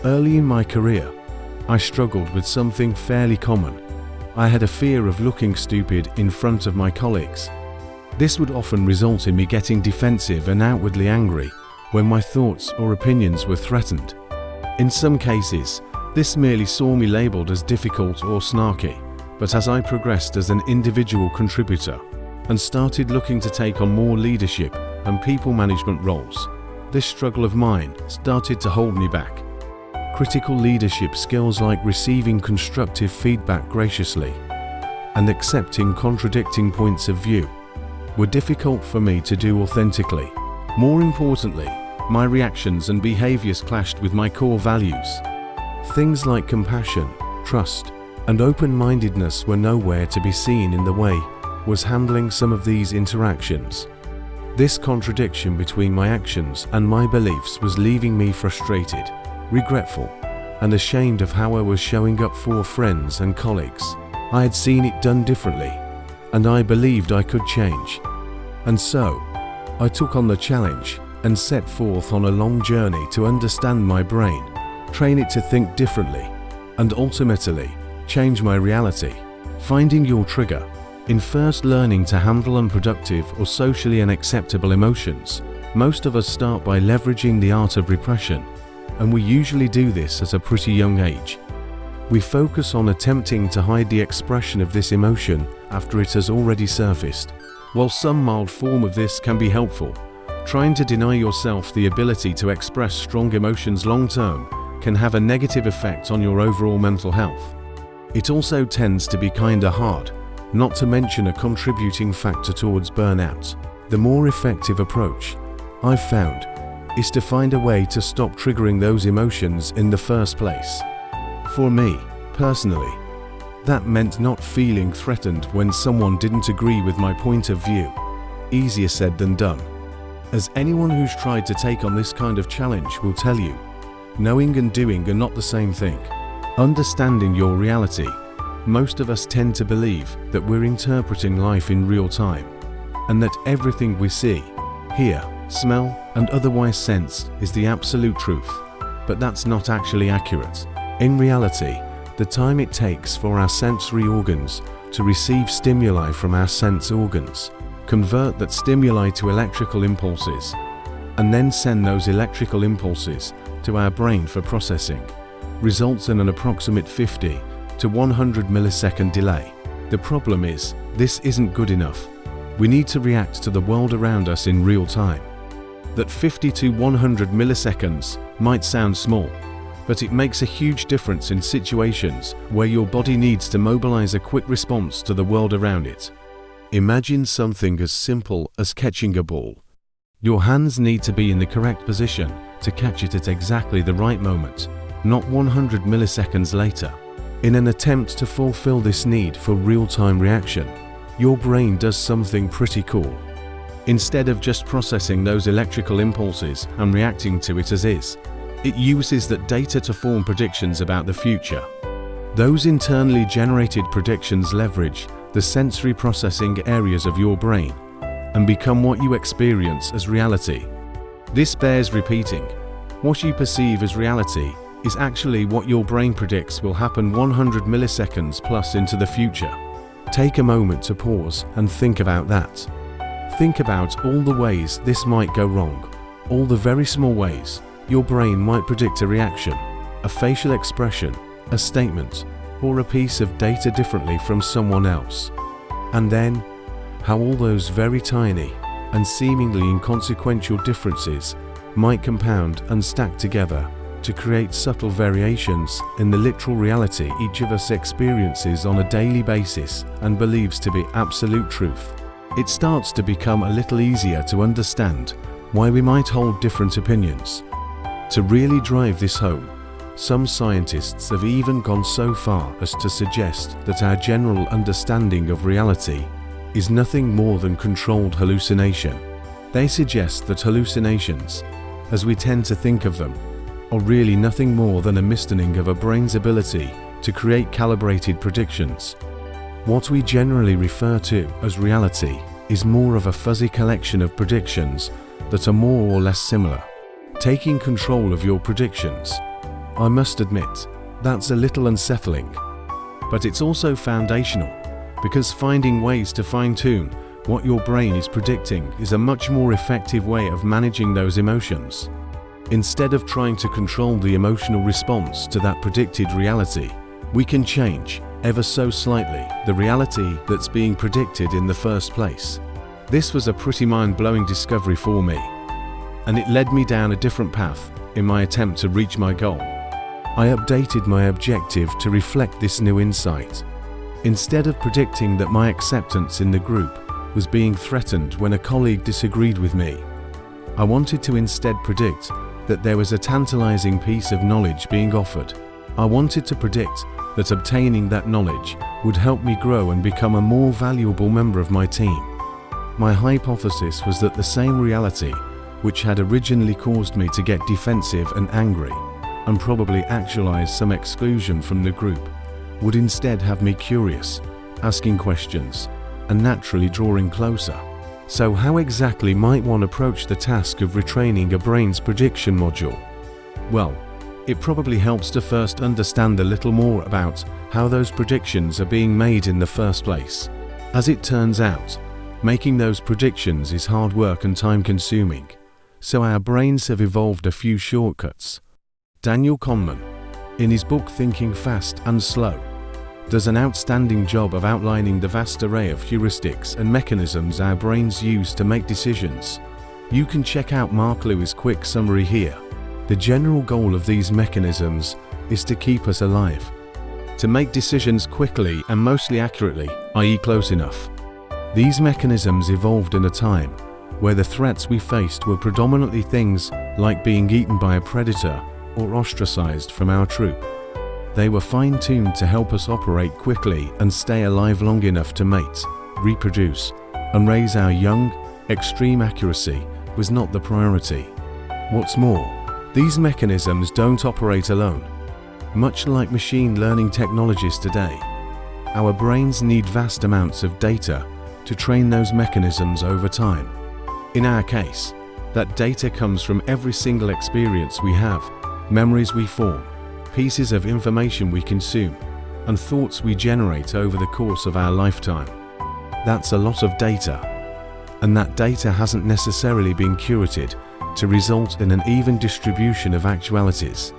Early in my career, I struggled with something fairly common. I had a fear of looking stupid in front of my colleagues. This would often result in me getting defensive and outwardly angry when my thoughts or opinions were threatened. In some cases, this merely saw me labelled as difficult or snarky, but as I progressed as an individual contributor and started looking to take on more leadership and people management roles, this struggle of mine started to hold me back. Critical leadership skills like receiving constructive feedback graciously and accepting contradicting points of view were difficult for me to do authentically. More importantly, my reactions and behaviors clashed with my core values. Things like compassion, trust, and open-mindedness were nowhere to be seen in the way was handling some of these interactions. This contradiction between my actions and my beliefs was leaving me frustrated, regretful, and ashamed of how I was showing up for friends and colleagues. I had seen it done differently, and I believed I could change. And so, I took on the challenge and set forth on a long journey to understand my brain, train it to think differently, and ultimately, change my reality. Finding your trigger. In first learning to handle unproductive or socially unacceptable emotions, most of us start by leveraging the art of repression, and we usually do this at a pretty young age. We focus on attempting to hide the expression of this emotion after it has already surfaced. While some mild form of this can be helpful, trying to deny yourself the ability to express strong emotions long-term can have a negative effect on your overall mental health. It also tends to be kinda hard, not to mention a contributing factor towards burnout. The more effective approach, I've found, is to find a way to stop triggering those emotions in the first place. For me, personally, that meant not feeling threatened when someone didn't agree with my point of view. Easier said than done. As anyone who's tried to take on this kind of challenge will tell you, knowing and doing are not the same thing. Understanding your reality. Most of us tend to believe that we're interpreting life in real time, and that everything we see, hear, smell, and otherwise sense is the absolute truth, but that's not actually accurate. In reality, the time it takes for our sensory organs to receive stimuli from our sense organs, convert that stimuli to electrical impulses, and then send those electrical impulses to our brain for processing, results in an approximate 50 to 100 millisecond delay. The problem is, this isn't good enough. We need to react to the world around us in real time. That 50 to 100 milliseconds might sound small, but it makes a huge difference in situations where your body needs to mobilize a quick response to the world around it. Imagine something as simple as catching a ball. Your hands need to be in the correct position to catch it at exactly the right moment, not 100 milliseconds later. In an attempt to fulfill this need for real-time reaction, your brain does something pretty cool. Instead of just processing those electrical impulses and reacting to it as is, it uses that data to form predictions about the future. Those internally generated predictions leverage the sensory processing areas of your brain and become what you experience as reality. This bears repeating. What you perceive as reality is actually what your brain predicts will happen 100 milliseconds plus into the future. Take a moment to pause and think about that. Think about all the ways this might go wrong, all the very small ways your brain might predict a reaction, a facial expression, a statement, or a piece of data differently from someone else. And then, how all those very tiny and seemingly inconsequential differences might compound and stack together to create subtle variations in the literal reality each of us experiences on a daily basis and believes to be absolute truth. It starts to become a little easier to understand why we might hold different opinions. To really drive this home, some scientists have even gone so far as to suggest that our general understanding of reality is nothing more than controlled hallucination. They suggest that hallucinations, as we tend to think of them, are really nothing more than a mistaking of a brain's ability to create calibrated predictions. What we generally refer to as reality is more of a fuzzy collection of predictions that are more or less similar. Taking control of your predictions I must admit, that's a little unsettling. But it's also foundational, because finding ways to fine-tune what your brain is predicting is a much more effective way of managing those emotions. Instead of trying to control the emotional response to that predicted reality, we can change, ever so slightly, the reality that's being predicted in the first place. This was a pretty mind-blowing discovery for me, and it led me down a different path in my attempt to reach my goal. I updated my objective to reflect this new insight. Instead of predicting that my acceptance in the group was being threatened when a colleague disagreed with me, I wanted to instead predict that there was a tantalizing piece of knowledge being offered. I wanted to predict that obtaining that knowledge would help me grow and become a more valuable member of my team. My hypothesis was that the same reality, which had originally caused me to get defensive and angry, and probably actualize some exclusion from the group, would instead have me curious, asking questions, and naturally drawing closer. So how exactly might one approach the task of retraining a brain's prediction module? Well, it probably helps to first understand a little more about how those predictions are being made in the first place. As it turns out, making those predictions is hard work and time-consuming, so our brains have evolved a few shortcuts. Daniel Kahneman, in his book Thinking Fast and Slow, does an outstanding job of outlining the vast array of heuristics and mechanisms our brains use to make decisions. You can check out Mark Lewis' quick summary here. The general goal of these mechanisms is to keep us alive, to make decisions quickly and mostly accurately, i.e. close enough. These mechanisms evolved in a time where the threats we faced were predominantly things like being eaten by a predator or ostracized from our troop. They were fine-tuned to help us operate quickly and stay alive long enough to mate, reproduce, and raise our young. Extreme accuracy was not the priority. What's more, these mechanisms don't operate alone. Much like machine learning technologies today, our brains need vast amounts of data to train those mechanisms over time. In our case, that data comes from every single experience we have, memories we form, pieces of information we consume, and thoughts we generate over the course of our lifetime. That's a lot of data, and that data hasn't necessarily been curated to result in an even distribution of actualities.